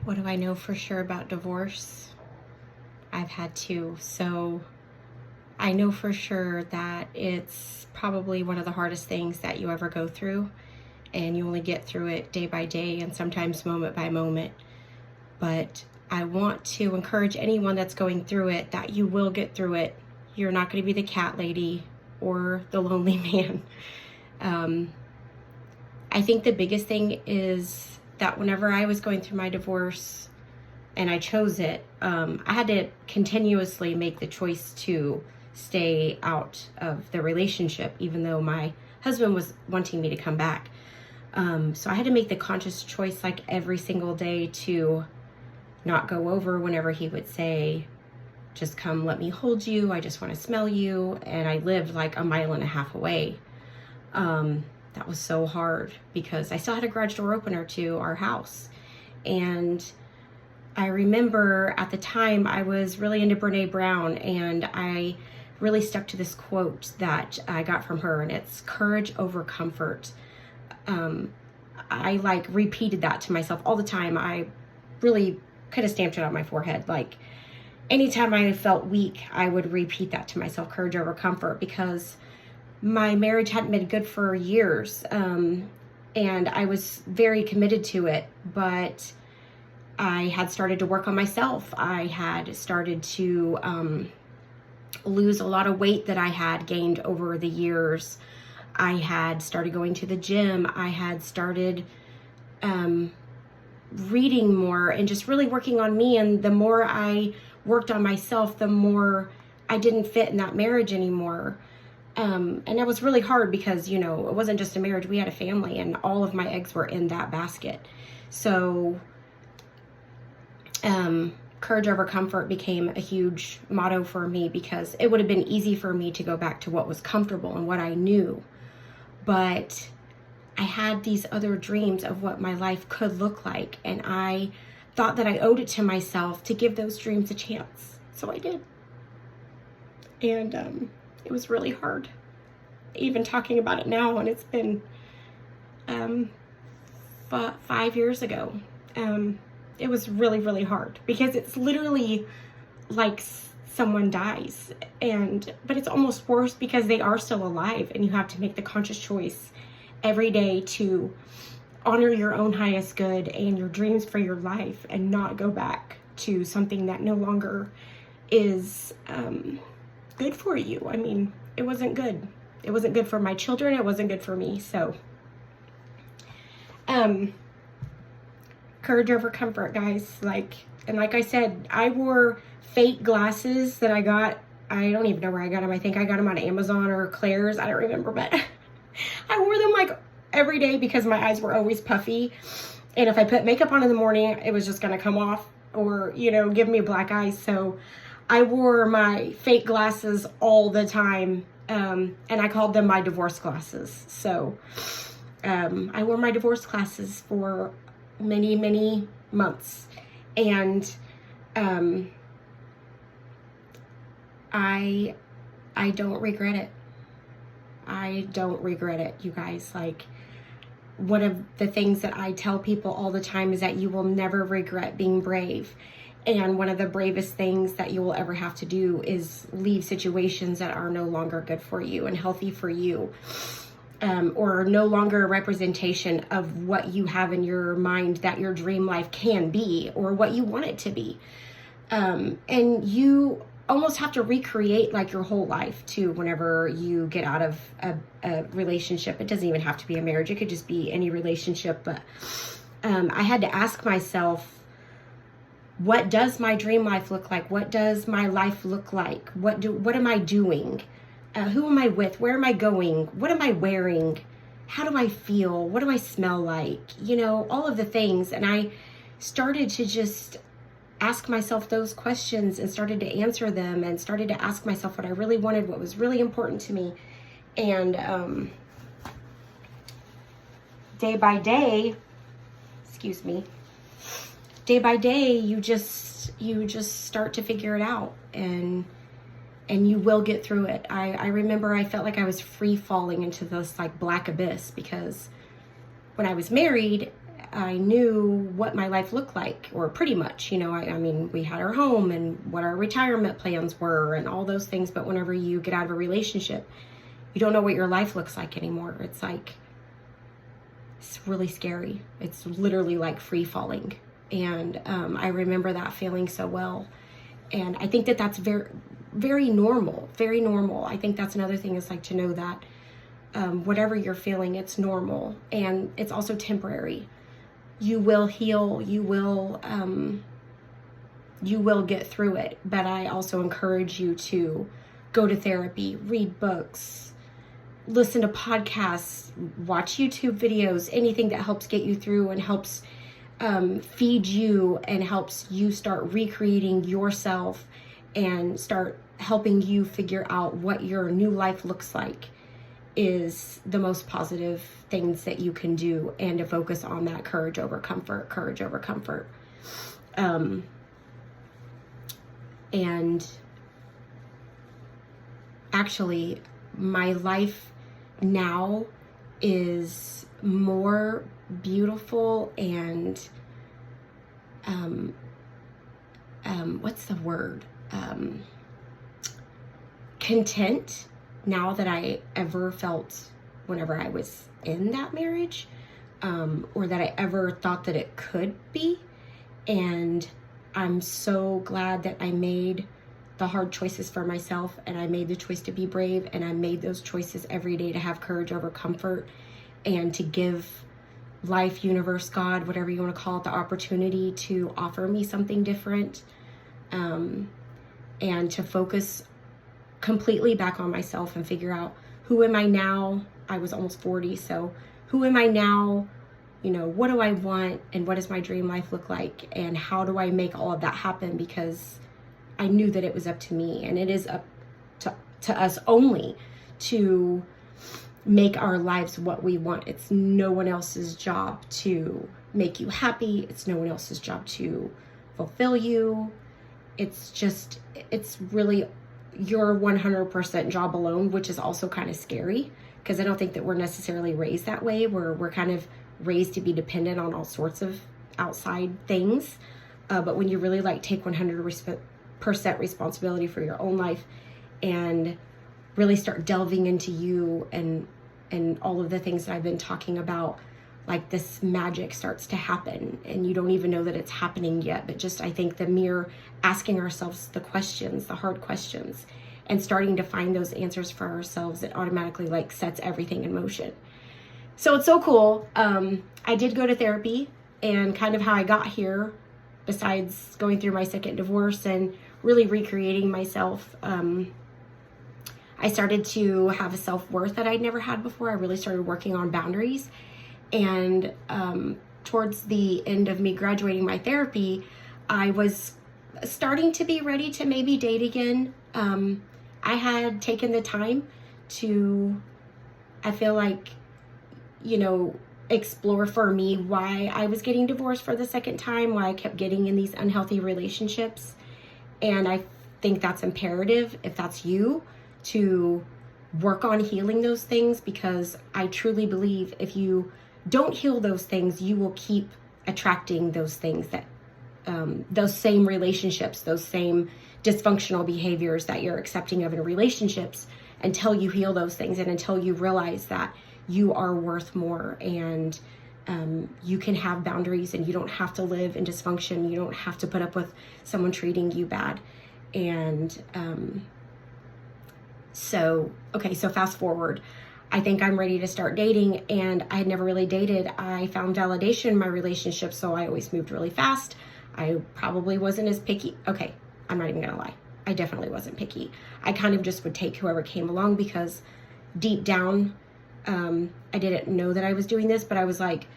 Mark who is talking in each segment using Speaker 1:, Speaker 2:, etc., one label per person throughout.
Speaker 1: What do I know for sure about divorce? I've had two. So I know for sure that it's probably one of the hardest things that you ever go through. And you only get through it day by day and sometimes moment by moment. But I want to encourage anyone that's going through it that you will get through it. You're not going to be the cat lady or the lonely man. I think the biggest thing is that whenever I was going through my divorce and I chose it, I had to continuously make the choice to stay out of the relationship, even though my husband was wanting me to come back. So I had to make the conscious choice like every single day to not go over whenever he would say, just come, let me hold you. I just want to smell you. And I lived like a mile and a half away. That was so hard because I still had a garage door opener to our house. And I remember at the time I was really into Brene Brown, and I really stuck to this quote that I got from her, and it's courage over comfort. I like repeated that to myself all the time. I really could have stamped it on my forehead. Like anytime I felt weak, I would repeat that to myself, courage over comfort, because my marriage hadn't been good for years. And I was very committed to it, but I had started to work on myself. I had started to lose a lot of weight that I had gained over the years. I had started going to the gym. I had started reading more and just really working on me. And the more I worked on myself, the more I didn't fit in that marriage anymore. And it was really hard because, you know, it wasn't just a marriage. We had a family, and all of my eggs were in that basket. So courage over comfort became a huge motto for me, because it would have been easy for me to go back to what was comfortable and what I knew. But I had these other dreams of what my life could look like, and I thought that I owed it to myself to give those dreams a chance. So I did. And it was really hard, even talking about it now, and it's been 5 years ago. It was really, really hard because it's literally like someone dies, but it's almost worse because they are still alive, and you have to make the conscious choice every day to honor your own highest good and your dreams for your life, and not go back to something that no longer is good for you. I mean, it wasn't good. It wasn't good for my children. It wasn't good for me. So courage over comfort, guys. Like I said, I wore fake glasses that I got. I don't even know where I got them. I think I got them on Amazon or Claire's. I don't remember, but I wore them like every day because my eyes were always puffy. And if I put makeup on in the morning, it was just going to come off or, you know, give me black eyes. So I wore my fake glasses all the time. And I called them my divorce glasses. So I wore my divorce glasses for many, many months. And I don't regret it. I don't regret it, you guys. Like, one of the things that I tell people all the time is that you will never regret being brave. And one of the bravest things that you will ever have to do is leave situations that are no longer good for you and healthy for you, or no longer a representation of what you have in your mind that your dream life can be or what you want it to be. And you almost have to recreate like your whole life too whenever you get out of a relationship. It doesn't even have to be a marriage. It could just be any relationship. But I had to ask myself, what does my dream life look like? What does my life look like? What am I doing? Who am I with? Where am I going? What am I wearing? How do I feel? What do I smell like? You know, all of the things. And I started to just ask myself those questions and started to answer them and started to ask myself what I really wanted, what was really important to me. And day by day, day by day, you just start to figure it out, and you will get through it. I remember I felt like I was free falling into this like black abyss, because when I was married, I knew what my life looked like, or pretty much, you know, I mean, we had our home and what our retirement plans were and all those things. But whenever you get out of a relationship, you don't know what your life looks like anymore. It's like, it's really scary. It's literally like free falling. And I remember that feeling so well. And I think that that's very, very normal, very normal. I think that's another thing, is like to know that whatever you're feeling, it's normal, and it's also temporary. You will heal, you will get through it. But I also encourage you to go to therapy, read books, listen to podcasts, watch YouTube videos, anything that helps get you through and helps feed you and helps you start recreating yourself and start helping you figure out what your new life looks like, is the most positive things that you can do, and to focus on that courage over comfort, courage over comfort. And actually, my life now is more beautiful and what's the word? Content now that I ever felt whenever I was in that marriage, or that I ever thought that it could be. And I'm so glad that I made the hard choices for myself, and I made the choice to be brave, and I made those choices every day to have courage over comfort, and to give life, universe, God, whatever you want to call it, the opportunity to offer me something different, and to focus completely back on myself and figure out, who am I now? I was almost 40, so who am I now? You know, what do I want, and what does my dream life look like, and how do I make all of that happen? Because I knew that it was up to me, and it is up to us only to make our lives what we want. It's no one else's job to make you happy. It's no one else's job to fulfill you. It's really your 100% job alone, which is also kind of scary, because I don't think that we're necessarily raised that way. We're kind of raised to be dependent on all sorts of outside things. But when you really like take 100% responsibility for your own life and really start delving into you and all of the things that I've been talking about, like, this magic starts to happen, and you don't even know that it's happening yet. But just, I think the mere asking ourselves the questions, the hard questions, and starting to find those answers for ourselves, it automatically like sets everything in motion. So it's so cool. I did go to therapy, and kind of how I got here, besides going through my second divorce and really recreating myself, I started to have a self-worth that I'd never had before. I really started working on boundaries. And towards the end of me graduating my therapy, I was starting to be ready to maybe date again. I had taken the time to, I feel like, you know, explore for me why I was getting divorced for the second time, why I kept getting in these unhealthy relationships. And I think that's imperative, if that's you, to work on healing those things, because I truly believe if you don't heal those things, you will keep attracting those things, that those same relationships, those same dysfunctional behaviors that you're accepting of in relationships, until you heal those things and until you realize that you are worth more, and you can have boundaries, and you don't have to live in dysfunction. You don't have to put up with someone treating you bad. And so fast forward, I think I'm ready to start dating, and I had never really dated. I found validation in my relationship, so I always moved really fast. I probably wasn't as picky. Okay, I'm not even gonna lie. I definitely wasn't picky. I kind of just would take whoever came along, because deep down, I didn't know that I was doing this, but I was like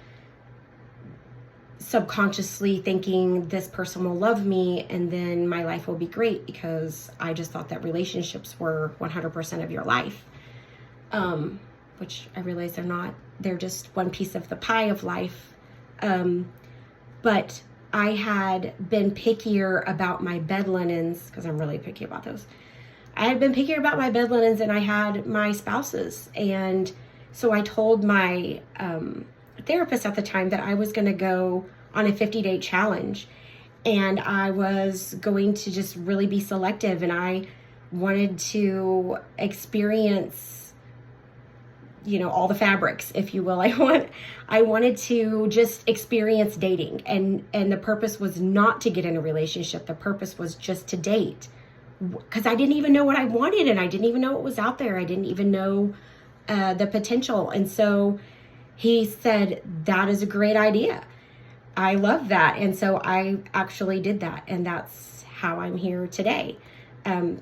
Speaker 1: subconsciously thinking, this person will love me and then my life will be great, because I just thought that relationships were 100% of your life. Which I realize they're not. They're just one piece of the pie of life. But I had been pickier about my bed linens, because I'm really picky about those. I had been pickier about my bed linens than I had my spouse's. And so I told my therapist at the time that I was going to go on a 50-day challenge, and I was going to just really be selective, and I wanted to experience, you know, all the fabrics, if you will. I wanted to just experience dating, and the purpose was not to get in a relationship. The purpose was just to date, because I didn't even know what I wanted, and I didn't even know what was out there. I didn't even know the potential. And so he said, that is a great idea. I love that. And so I actually did that, and that's how I'm here today.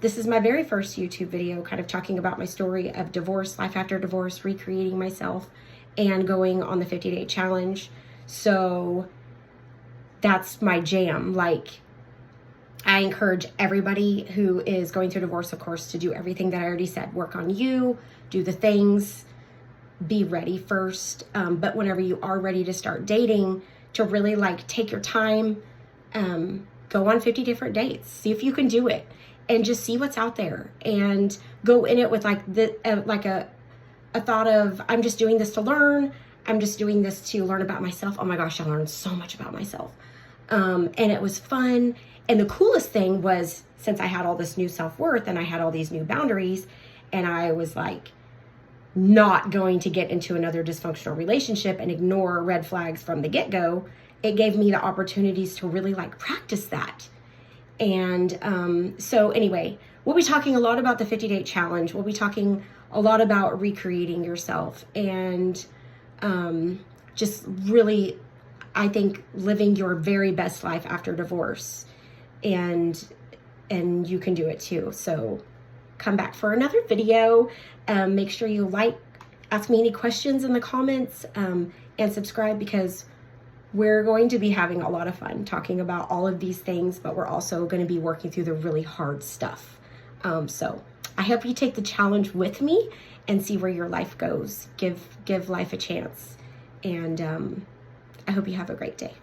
Speaker 1: This is my very first YouTube video, kind of talking about my story of divorce, life after divorce, recreating myself, and going on the 50-day challenge. So that's my jam. Like, I encourage everybody who is going through divorce, of course, to do everything that I already said. Work on you, do the things, be ready first. But whenever you are ready to start dating, to really like take your time, go on 50 different dates, see if you can do it, and just see what's out there, and go in it with like a thought of, I'm just doing this to learn. I'm just doing this to learn about myself. Oh my gosh, I learned so much about myself. And it was fun. And the coolest thing was, since I had all this new self-worth and I had all these new boundaries, and I was like not going to get into another dysfunctional relationship and ignore red flags from the get-go, it gave me the opportunities to really like practice that. And so anyway, we'll be talking a lot about the 50-day challenge. We'll be talking a lot about recreating yourself, and just really, I think, living your very best life after divorce. And you can do it too. So come back for another video. Make sure you like, ask me any questions in the comments, and subscribe, because we're going to be having a lot of fun talking about all of these things, but we're also going to be working through the really hard stuff. So I hope you take the challenge with me and see where your life goes. Give life a chance. And I hope you have a great day.